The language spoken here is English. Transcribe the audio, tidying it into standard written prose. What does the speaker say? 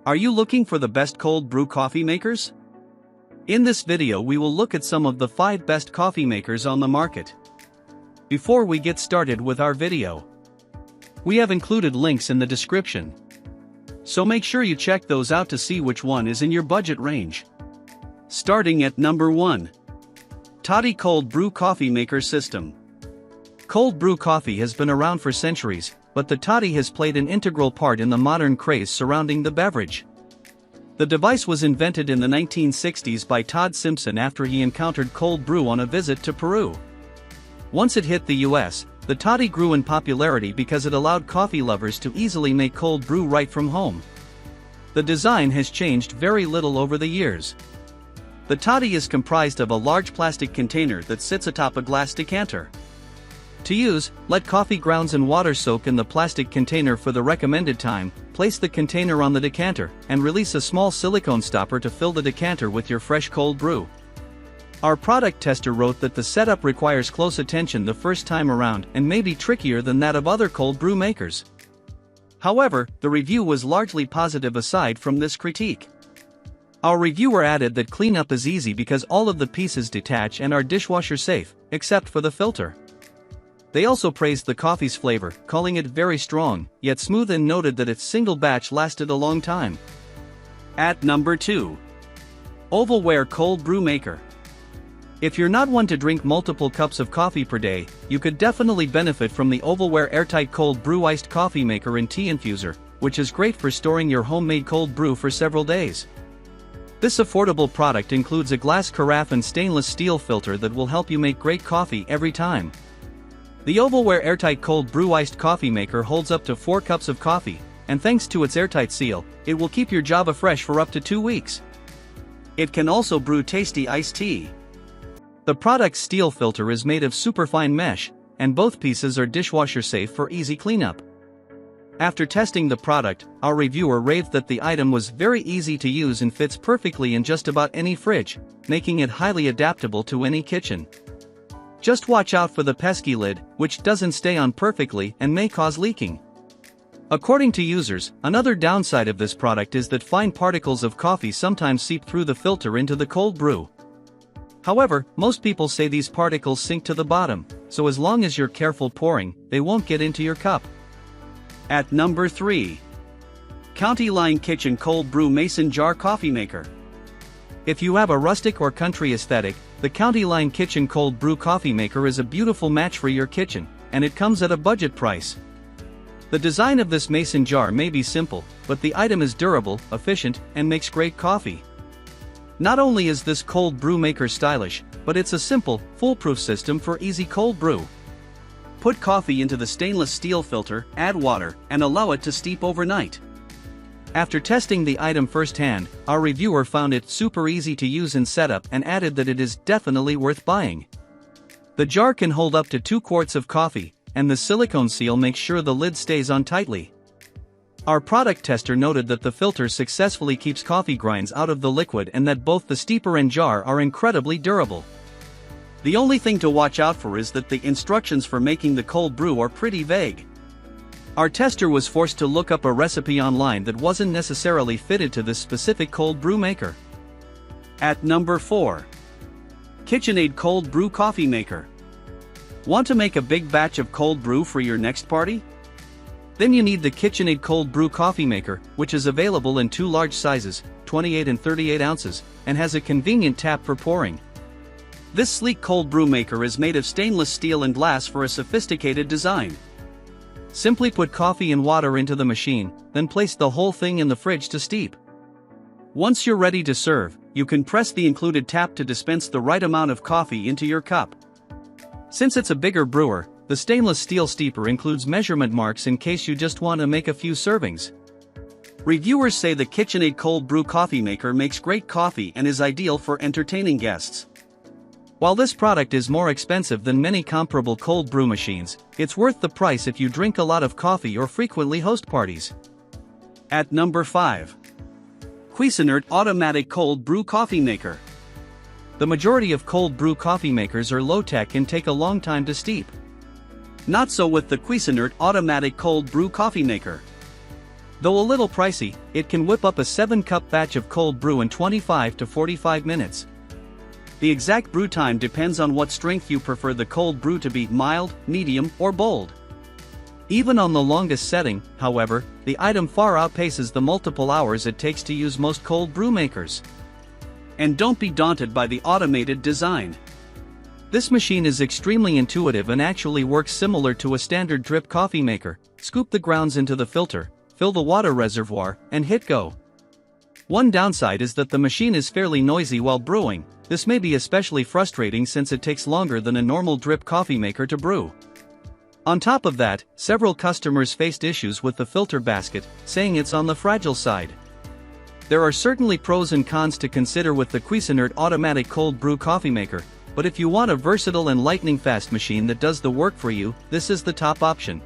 Are you looking for the best cold brew coffee makers? In this video we will look at some of the 5 best coffee makers on the market. Before we get started with our video, we have included links in the description, so make sure you check those out to see which one is in your budget range. Starting at number 1. Toddy Cold Brew Coffee Maker System. Cold brew coffee has been around for centuries, but the Toddy has played an integral part in the modern craze surrounding the beverage. The device was invented in the 1960s by Todd Simpson after he encountered cold brew on a visit to Peru. Once it hit the US, the Toddy grew in popularity because it allowed coffee lovers to easily make cold brew right from home. The design has changed very little over the years. The Toddy is comprised of a large plastic container that sits atop a glass decanter. To use, let coffee grounds and water soak in the plastic container for the recommended time, place the container on the decanter, and release a small silicone stopper to fill the decanter with your fresh cold brew. Our product tester wrote that the setup requires close attention the first time around and may be trickier than that of other cold brew makers. However, the review was largely positive aside from this critique. Our reviewer added that cleanup is easy because all of the pieces detach and are dishwasher safe, except for the filter. They also praised the coffee's flavor, calling it very strong, yet smooth, and noted that its single batch lasted a long time. At number 2. Ovalware Cold Brew Maker. If you're not one to drink multiple cups of coffee per day, you could definitely benefit from the Ovalware Airtight Cold Brew Iced Coffee Maker and Tea Infuser, which is great for storing your homemade cold brew for several days. This affordable product includes a glass carafe and stainless steel filter that will help you make great coffee every time. The Ovalware Airtight Cold Brew Iced Coffee Maker holds up to 4 cups of coffee, and thanks to its airtight seal, it will keep your Java fresh for up to 2 weeks. It can also brew tasty iced tea. The product's steel filter is made of superfine mesh, and both pieces are dishwasher safe for easy cleanup. After testing the product, our reviewer raved that the item was very easy to use and fits perfectly in just about any fridge, making it highly adaptable to any kitchen. Just watch out for the pesky lid, which doesn't stay on perfectly and may cause leaking. According to users, another downside of this product is that fine particles of coffee sometimes seep through the filter into the cold brew. However, most people say these particles sink to the bottom, so as long as you're careful pouring, they won't get into your cup. At number 3. County Line Kitchen Cold Brew Mason Jar Coffee Maker. If you have a rustic or country aesthetic, the County Line Kitchen Cold Brew Coffee Maker is a beautiful match for your kitchen, and it comes at a budget price. The design of this mason jar may be simple, but the item is durable, efficient, and makes great coffee. Not only is this cold brew maker stylish, but it's a simple, foolproof system for easy cold brew. Put coffee into the stainless steel filter, add water, and allow it to steep overnight. After testing the item firsthand, our reviewer found it super easy to use and set up and added that it is definitely worth buying. The jar can hold up to 2 quarts of coffee, and the silicone seal makes sure the lid stays on tightly. Our product tester noted that the filter successfully keeps coffee grinds out of the liquid and that both the steeper and jar are incredibly durable. The only thing to watch out for is that the instructions for making the cold brew are pretty vague. Our tester was forced to look up a recipe online that wasn't necessarily fitted to this specific cold brew maker. At number 4. KitchenAid Cold Brew Coffee Maker. Want to make a big batch of cold brew for your next party? Then you need the KitchenAid Cold Brew Coffee Maker, which is available in 2 large sizes, 28 and 38 ounces, and has a convenient tap for pouring. This sleek cold brew maker is made of stainless steel and glass for a sophisticated design. Simply put coffee and water into the machine, then place the whole thing in the fridge to steep. Once you're ready to serve, you can press the included tap to dispense the right amount of coffee into your cup. Since it's a bigger brewer, the stainless steel steeper includes measurement marks in case you just want to make a few servings. Reviewers say the KitchenAid Cold Brew Coffee Maker makes great coffee and is ideal for entertaining guests. While this product is more expensive than many comparable cold brew machines, it's worth the price if you drink a lot of coffee or frequently host parties. At number 5. Cuisinart Automatic Cold Brew Coffee Maker. The majority of cold brew coffee makers are low-tech and take a long time to steep. Not so with the Cuisinart Automatic Cold Brew Coffee Maker. Though a little pricey, it can whip up a 7-cup batch of cold brew in 25 to 45 minutes. The exact brew time depends on what strength you prefer the cold brew to be: mild, medium, or bold. Even on the longest setting, however, the item far outpaces the multiple hours it takes to use most cold brew makers. And don't be daunted by the automated design. This machine is extremely intuitive and actually works similar to a standard drip coffee maker. Scoop the grounds into the filter, fill the water reservoir, and hit go. One downside is that the machine is fairly noisy while brewing. This may be especially frustrating since it takes longer than a normal drip coffee maker to brew. On top of that, several customers faced issues with the filter basket, saying it's on the fragile side. There are certainly pros and cons to consider with the Cuisinart automatic cold brew coffee maker, but if you want a versatile and lightning-fast machine that does the work for you, this is the top option.